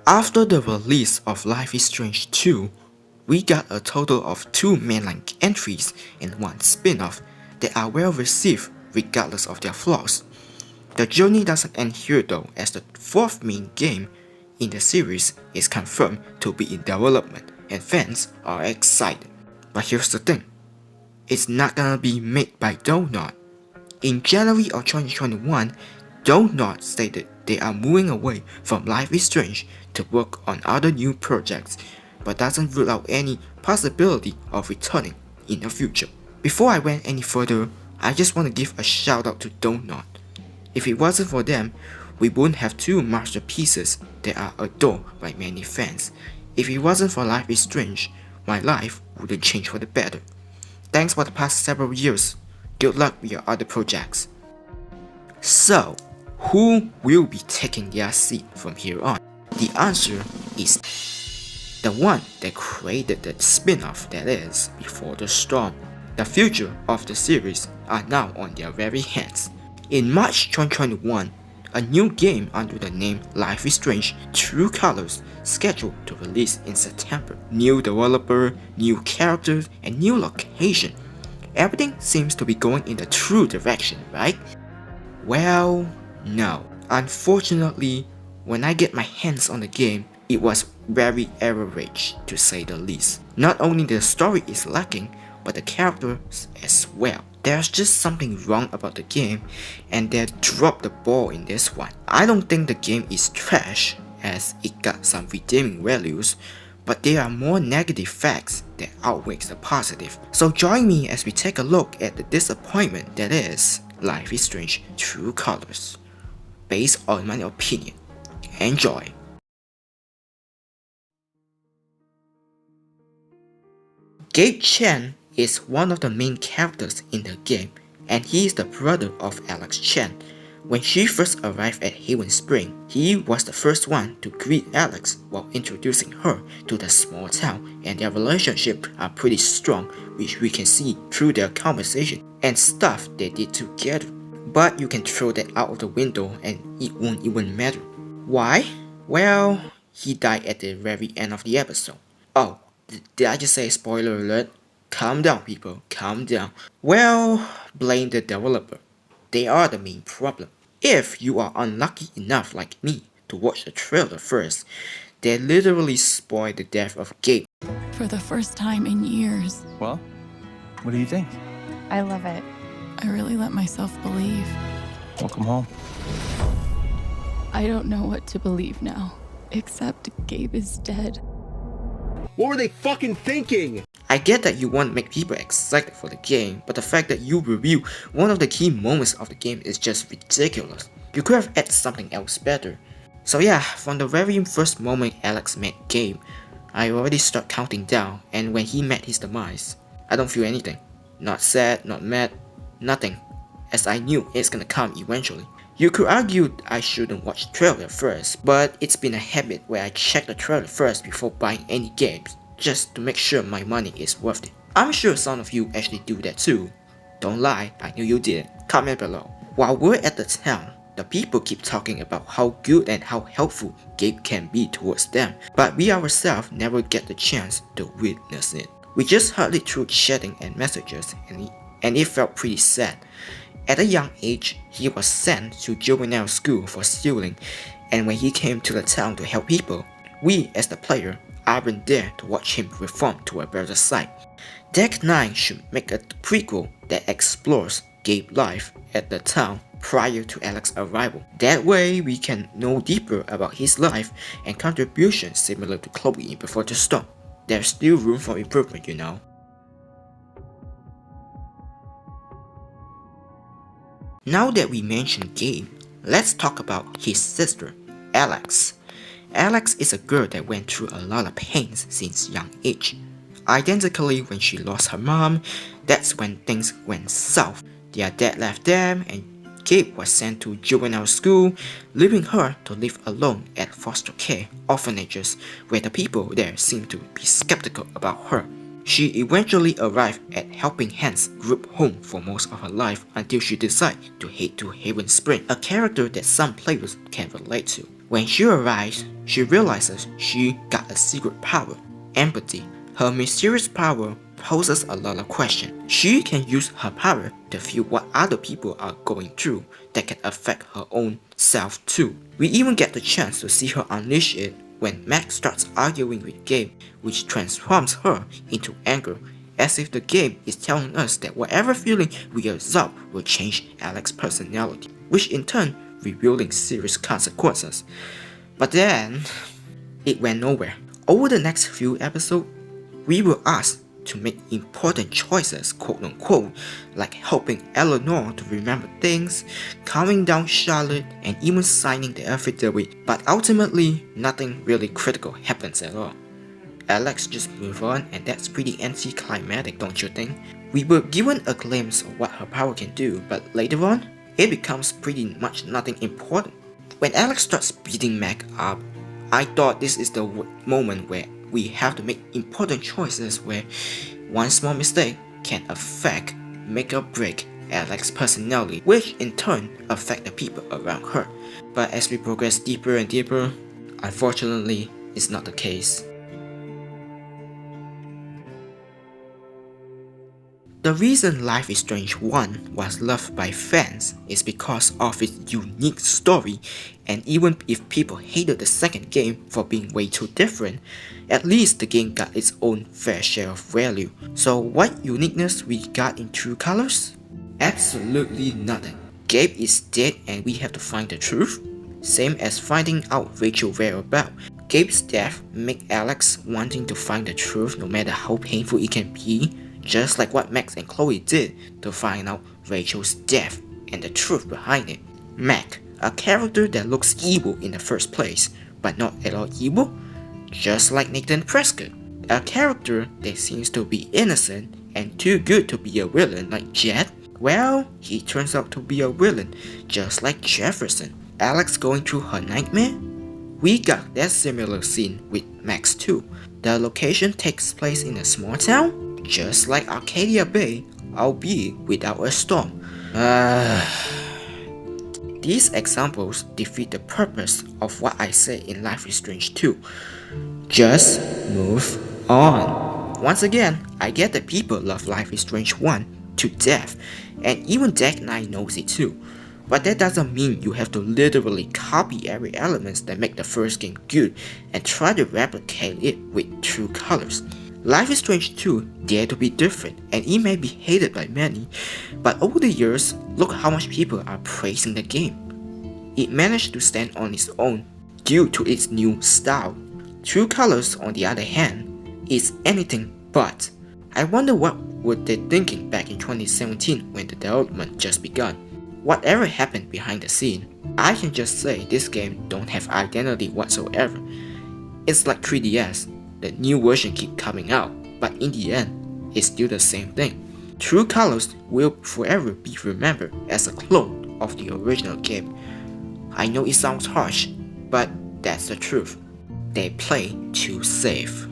After the release of Life is Strange 2, we got a total of 2 mainline entries and 1 spin-off that are well received regardless of their flaws. The journey doesn't end here though, as the 4th main game in the series is confirmed to be in development and fans are excited. But here's the thing, it's not gonna be made by Donut. In January of 2021, Donut stated they are moving away from Life is Strange to work on other new projects, but doesn't rule out any possibility of returning in the future. Before I went any further, I just want to give a shout out to Donut. If it wasn't for them, we wouldn't have 2 masterpieces that are adored by many fans. If it wasn't for Life is Strange, my life wouldn't change for the better. Thanks for the past several years. Good luck with your other projects. So, who will be taking their seat from here on? The answer is the one that created the spin-off that is Before the Storm. The future of the series are now on their very hands. In March 2021, a new game under the name Life is Strange True Colors scheduled to release in September. New developer, new characters, and new location. Everything seems to be going in the true direction, right? Well, no. Unfortunately, when I get my hands on the game, it was very average to say the least. Not only the story is lacking, but the characters as well. There's just something wrong about the game, and they dropped the ball in this one. I don't think the game is trash, as it got some redeeming values, but there are more negative facts that outweighs the positive. So join me as we take a look at the disappointment that is Life is Strange True Colors, based on my opinion. Enjoy! Gabe Chen is one of the main characters in the game, and he is the brother of Alex Chen. When she first arrived at Haven Spring, he was the first one to greet Alex while introducing her to the small town, and their relationship are pretty strong, which we can see through their conversation and stuff they did together. But you can throw that out of the window and it won't even matter. Why? Well, he died at the very end of the episode. Oh, did I just say spoiler alert? Calm down people, calm down. Well, blame the developer. They are the main problem. If you are unlucky enough like me to watch the trailer first, they literally spoiled the death of Gabe. For the first time in years. Well, what do you think? I love it. I really let myself believe. Welcome home. I don't know what to believe now, except Gabe is dead. What were they fucking thinking? I get that you want to make people excited for the game, but the fact that you review one of the key moments of the game is just ridiculous. You could have added something else better. So yeah, from the very first moment Alex met Gabe, I already start counting down, and when he met his demise, I don't feel anything. Not sad, not mad, nothing, as I knew it's gonna come eventually. You could argue I shouldn't watch the trailer first, but it's been a habit where I check the trailer first before buying any games, just to make sure my money is worth it. I'm sure some of you actually do that too. Don't lie, I knew you did. Comment below. While we're at the town, the people keep talking about how good and how helpful Gabe can be towards them, but we ourselves never get the chance to witness it. We just heard it through chatting and messages, and it felt pretty sad. At a young age, he was sent to juvenile school for stealing, and when he came to the town to help people, we as the player aren't there to watch him reform to a better side. Deck 9 should make a prequel that explores Gabe's life at the town prior to Alex's arrival. That way we can know deeper about his life and contributions similar to Chloe in Before the Storm. There's still room for improvement, you know. Now that we mentioned Gabe, let's talk about his sister, Alex. Alex is a girl that went through a lot of pains since young age. Identically, when she lost her mom, that's when things went south. Their dad left them and Gabe was sent to juvenile school, leaving her to live alone at foster care orphanages where the people there seemed to be skeptical about her. She eventually arrived at Helping Hands group home for most of her life until she decided to head to Haven Spring, a character that some players can relate to. When she arrives, she realizes she got a secret power, empathy. Her mysterious power poses a lot of questions. She can use her power to feel what other people are going through that can affect her own self too. We even get the chance to see her unleash it when Max starts arguing with Gabe, which transforms her into anger, as if the game is telling us that whatever feeling we absorb will change Alex's personality, which in turn revealing serious consequences. But then, it went nowhere. Over the next few episodes, we were asked to make important choices, quote unquote, like helping Eleanor to remember things, calming down Charlotte, and even signing the affidavit, but ultimately, nothing really critical happens at all. Alex just moved on, and that's pretty anticlimactic, don't you think? We were given a glimpse of what her power can do, but later on, it becomes pretty much nothing important. When Alex starts beating Mac up, I thought this is the moment where we have to make important choices where one small mistake can affect, make or break Alex's personality, which in turn affect the people around her. But as we progress deeper and deeper, unfortunately, it's not the case. The reason Life is Strange 1 was loved by fans is because of its unique story, and even if people hated the second game for being way too different, at least the game got its own fair share of value. So what uniqueness we got in True Colors? Absolutely nothing. Gabe is dead and we have to find the truth? Same as finding out Rachel's whereabouts. Gabe's death make Alex wanting to find the truth no matter how painful it can be, just like what Max and Chloe did to find out Rachel's death and the truth behind it. Mac, a character that looks evil in the first place, but not at all evil, just like Nathan Prescott, a character that seems to be innocent and too good to be a villain like Jet. Well, he turns out to be a villain, just like Jefferson. Alex going through her nightmare? We got that similar scene with Max too. The location takes place in a small town, just like Arcadia Bay, albeit without a storm. These examples defeat the purpose of what I say in Life is Strange 2. Just move on. Once again, I get that people love Life is Strange 1 to death, and even Deck Knight knows it too. But that doesn't mean you have to literally copy every element that make the first game good and try to replicate it with True Colors. Life is Strange 2 dared to be different, and it may be hated by many, but over the years, look how much people are praising the game. It managed to stand on its own due to its new style. True Colors, on the other hand, is anything but. I wonder what were they thinking back in 2017 when the development just begun. Whatever happened behind the scene, I can just say this game don't have identity whatsoever. It's like 3DS. The new version keep coming out, but in the end, it's still the same thing. True Colors will forever be remembered as a clone of the original game. I know it sounds harsh, but that's the truth. They play too safe.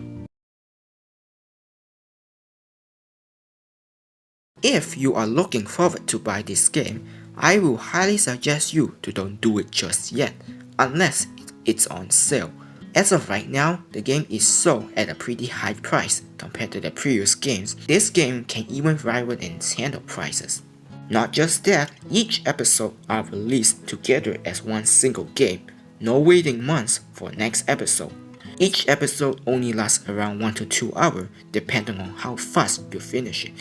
If you are looking forward to buy this game, I will highly suggest you to don't do it just yet, unless it's on sale. As of right now, the game is sold at a pretty high price compared to the previous games. This game can even rival Nintendo prices. Not just that, each episode are released together as one single game, no waiting months for next episode. Each episode only lasts around 1 to 2 hours depending on how fast you finish it,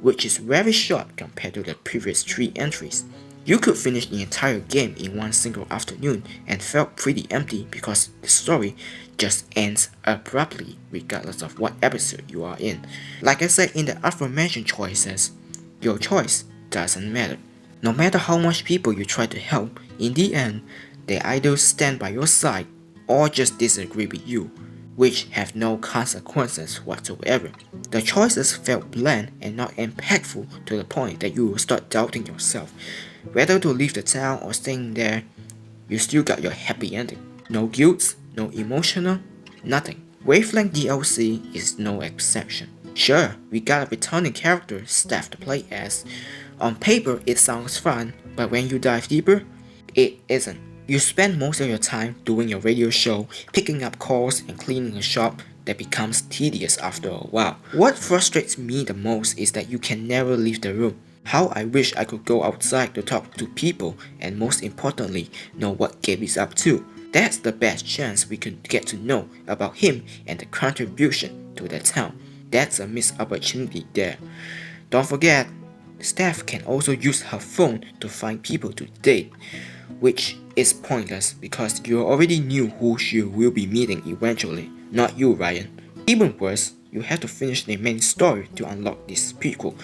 which is very short compared to the previous 3 entries. You could finish the entire game in one single afternoon and felt pretty empty because the story just ends abruptly regardless of what episode you are in. Like I said in the aforementioned choices, your choice doesn't matter. No matter how much people you try to help, in the end, they either stand by your side or just disagree with you, which have no consequences whatsoever. The choices felt bland and not impactful to the point that you will start doubting yourself. Whether to leave the town or staying there, you still got your happy ending. No guilt, no emotional, nothing. Wavelength DLC is no exception. Sure, we got a returning character, Steph, to play as. On paper it sounds fun, but when you dive deeper, it isn't. You spend most of your time doing your radio show, picking up calls and cleaning a shop that becomes tedious after a while. What frustrates me the most is that you can never leave the room. How I wish I could go outside to talk to people and most importantly, know what Gabe is up to. That's the best chance we could get to know about him and the contribution to the town. That's a missed opportunity there. Don't forget, Steph can also use her phone to find people to date, which is pointless because you already knew who she will be meeting eventually, not you, Ryan. Even worse, you have to finish the main story to unlock this prequel.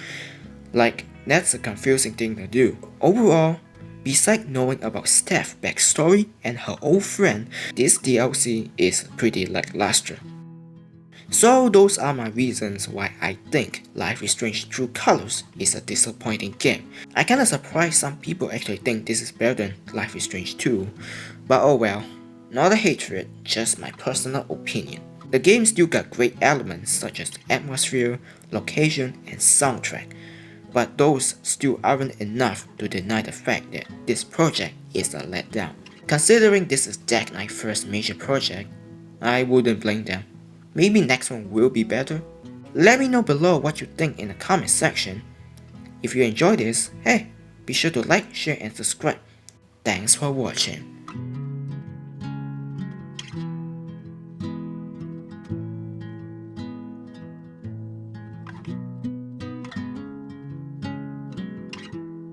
Like, that's a confusing thing to do. Overall, besides knowing about Steph's backstory and her old friend, this DLC is pretty lackluster. So those are my reasons why I think Life is Strange True Colors is a disappointing game. I kinda surprised some people actually think this is better than Life is Strange 2, but oh well, not a hatred, just my personal opinion. The game still got great elements such as atmosphere, location, and soundtrack, but those still aren't enough to deny the fact that this project is a letdown. Considering this is Deck Knight's first major project, I wouldn't blame them. Maybe next one will be better? Let me know below what you think in the comment section. If you enjoyed this, hey, be sure to like, share and subscribe. Thanks for watching.